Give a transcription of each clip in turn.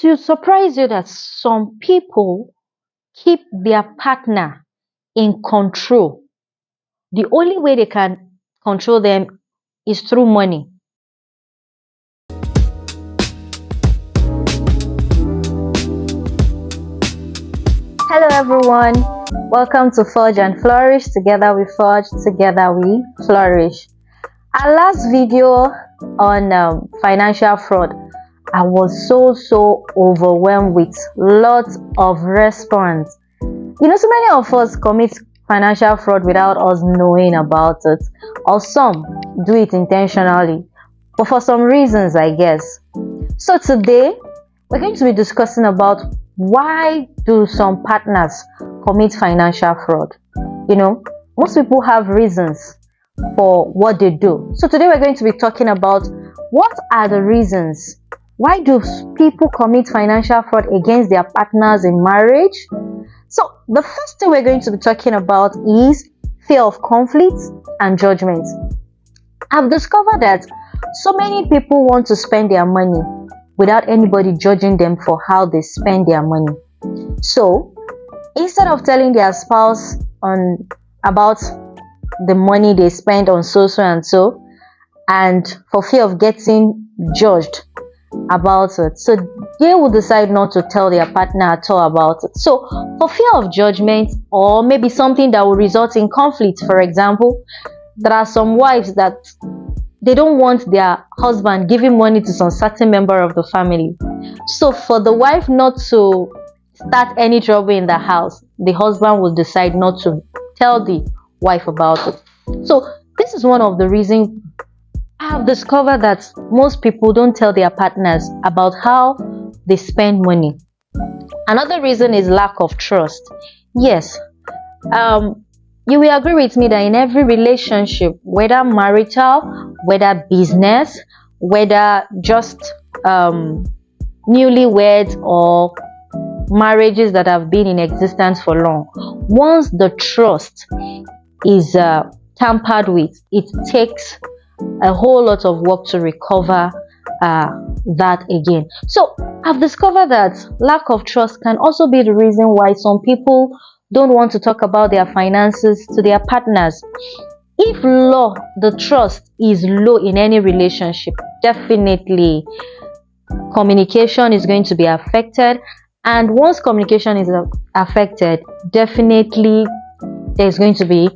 will surprise you that some people keep their partner in control. The only way they can control them is through money. Hello everyone, welcome to Forge and Flourish. Together we forge, together we flourish. Our last video on financial fraud, I was so overwhelmed with lots of response. So many of us commit financial fraud without us knowing about it, or some do it intentionally, but for some reasons, I guess. So today we're going to be discussing about why do some partners commit financial fraud. Most people have reasons for what they do. So today we're going to be talking about what are the reasons why do people commit financial fraud against their partners in marriage. So the first thing we're going to be talking about is fear of conflict and judgment. I've discovered that so many people want to spend their money without anybody judging them for how they spend their money. So instead of telling their spouse about the money they spend on so and so, and for fear of getting judged about it, so they will decide not to tell their partner at all about it. So for fear of judgment, or maybe something that will result in conflict. For example, there are some wives that they don't want their husband giving money to some certain member of the family. So for the wife not to start any trouble in the house, the husband will decide not to tell the wife about it. So this is one of the reasons I have discovered that most people don't tell their partners about how they spend money. Another reason is lack of trust. Yes, you will agree with me that in every relationship, whether marital, whether business, whether just newlyweds or marriages that have been in existence for long, once the trust is tampered with, it takes a whole lot of work to recover that again. So I've discovered that lack of trust can also be the reason why some people don't want to talk about their finances to their partners. If the trust is low in any relationship, definitely communication is going to be affected. And once communication is affected, definitely there's going to be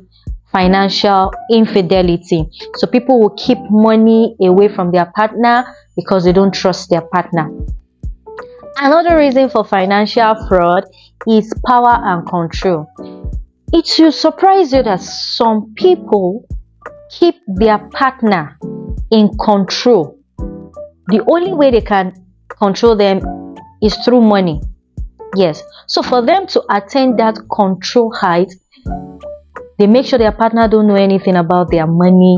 financial infidelity. So people will keep money away from their partner because they don't trust their partner. Another reason for financial fraud is power and control. It will surprise you that some people keep their partner in control. The only way they can control them is through money. Yes. So for them to attain that control height, they make sure their partner don't know anything about their money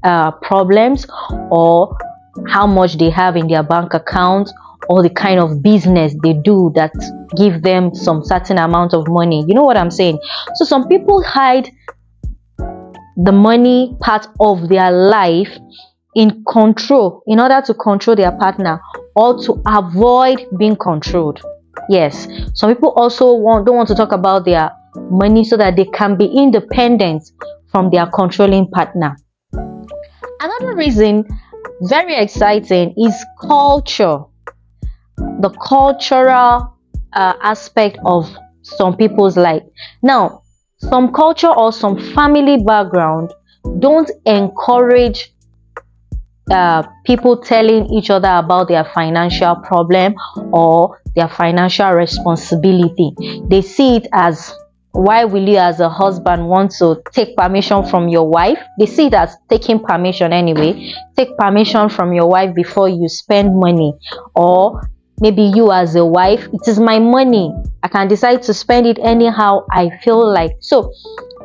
problems, or how much they have in their bank account, or the kind of business they do that give them some certain amount of money. You know what I'm saying? So some people hide the money part of their life in control, in order to control their partner or to avoid being controlled. Yes, some people also don't want to talk about their money so that they can be independent from their controlling partner. Another reason, very exciting, is culture. The cultural aspect of some people's life. Now, some culture or some family background don't encourage people telling each other about their financial problem or their financial responsibility. They see it as, why will you as a husband want to take permission from your wife? They see it as taking permission anyway. Take permission from your wife before you spend money. Or maybe you as a wife, it is my money, I can decide to spend it anyhow I feel like. So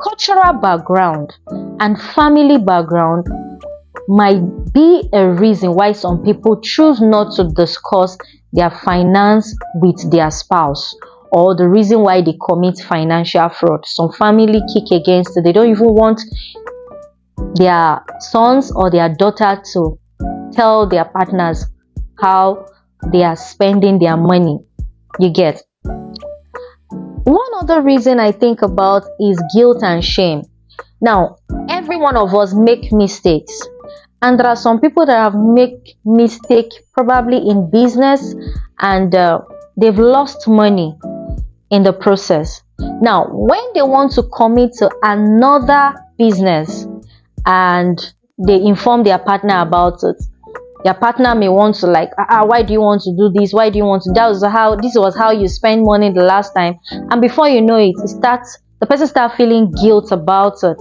cultural background and family background might be a reason why some people choose not to discuss their finance with their spouse, or the reason why they commit financial fraud. Some family kick against it. They don't even want their sons or their daughter to tell their partners how they are spending their money. You get? One other reason I think about is guilt and shame. Now, every one of us make mistakes, and there are some people that have make mistake probably in business, and they've lost money in the process. Now, when they want to commit to another business and they inform their partner about it, their partner may want to like, why do you want to do this? Why do you want to? This was how you spend money the last time, and before you know it, the person start feeling guilt about it,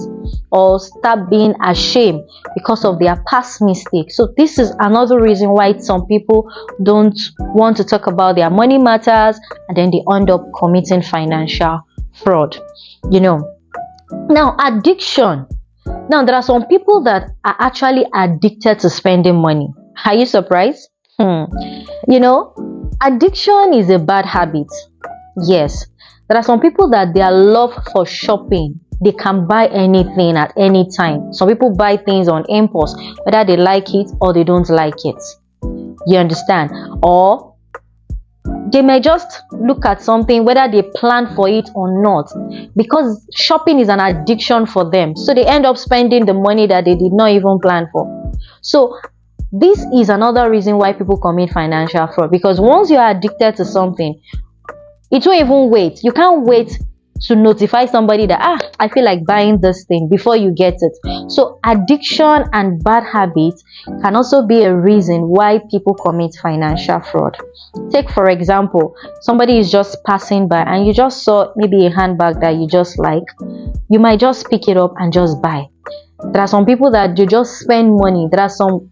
or start being ashamed because of their past mistakes. So this is another reason why some people don't want to talk about their money matters, and then they end up committing financial fraud. Now, addiction. Now, there are some people that are actually addicted to spending money. Are you surprised? Addiction is a bad habit. Yes, there are some people that their love for shopping, they can buy anything at any time. Some people buy things on impulse, whether they like it or they don't like it. You understand? Or they may just look at something, whether they plan for it or not, because shopping is an addiction for them. So they end up spending the money that they did not even plan for. So this is another reason why people commit financial fraud, because once you are addicted to something, it won't even wait. You can't wait to notify somebody that, I feel like buying this thing before you get it. So addiction and bad habits can also be a reason why people commit financial fraud. Take, for example, somebody is just passing by and you just saw maybe a handbag that you just like. You might just pick it up and just buy. There are some people that you just spend money. There are some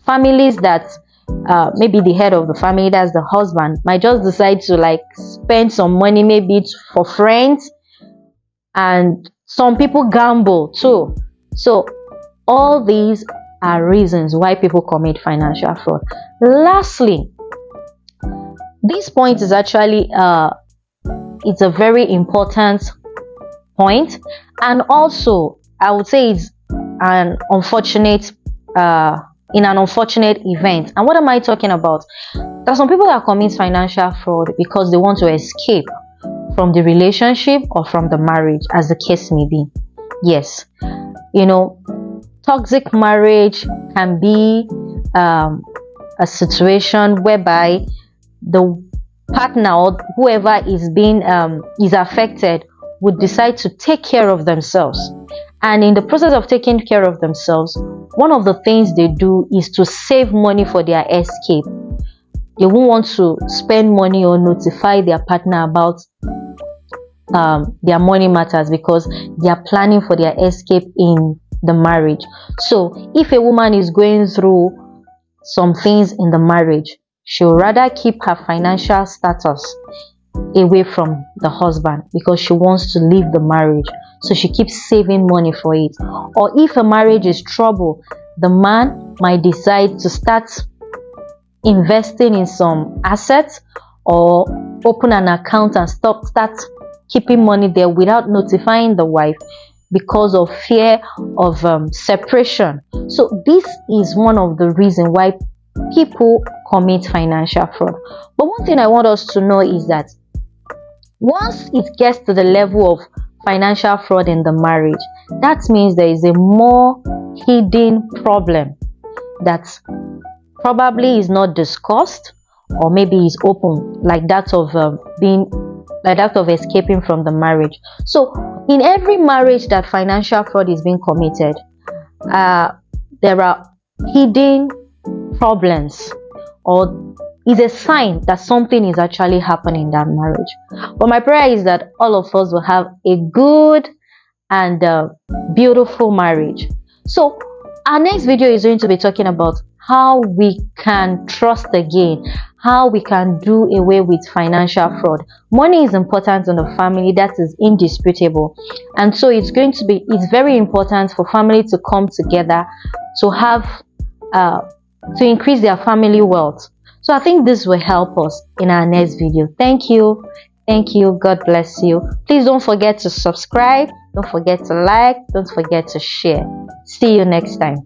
families that maybe the head of the family, that's the husband, might just decide to like spend some money, maybe it's for friends, and some people gamble too. So all these are reasons why people commit financial fraud. Lastly, this point is actually it's a very important point, and also I would say it's an unfortunate in an unfortunate event. And what am I talking about? There are some people that commit financial fraud because they want to escape from the relationship or from the marriage, as the case may be. Yes, toxic marriage can be a situation whereby the partner or whoever is affected would decide to take care of themselves. And in the process of taking care of themselves, one of the things they do is to save money for their escape. They won't want to spend money or notify their partner about their money matters, because they are planning for their escape in the marriage. So if a woman is going through some things in the marriage, she'll rather keep her financial status away from the husband because she wants to leave the marriage. So she keeps saving money for it. Or if a marriage is trouble, the man might decide to start investing in some assets or open an account and start keeping money there without notifying the wife because of fear of separation. So this is one of the reasons why people commit financial fraud. But one thing I want us to know is that once it gets to the level of financial fraud in the marriage, that means there is a more hidden problem that probably is not discussed, or maybe is open, like that of escaping from the marriage. So in every marriage that financial fraud is being committed, there are hidden problems, or is a sign that something is actually happening in that marriage. But my prayer is that all of us will have a good and beautiful marriage. So our next video is going to be talking about how we can trust again, how we can do away with financial fraud. Money is important in the family, that is indisputable. And so it's very important for family to come together to have to increase their family wealth. So I think this will help us in our next video. Thank you. God bless you. Please don't forget to subscribe. Don't forget to like. Don't forget to share. See you next time.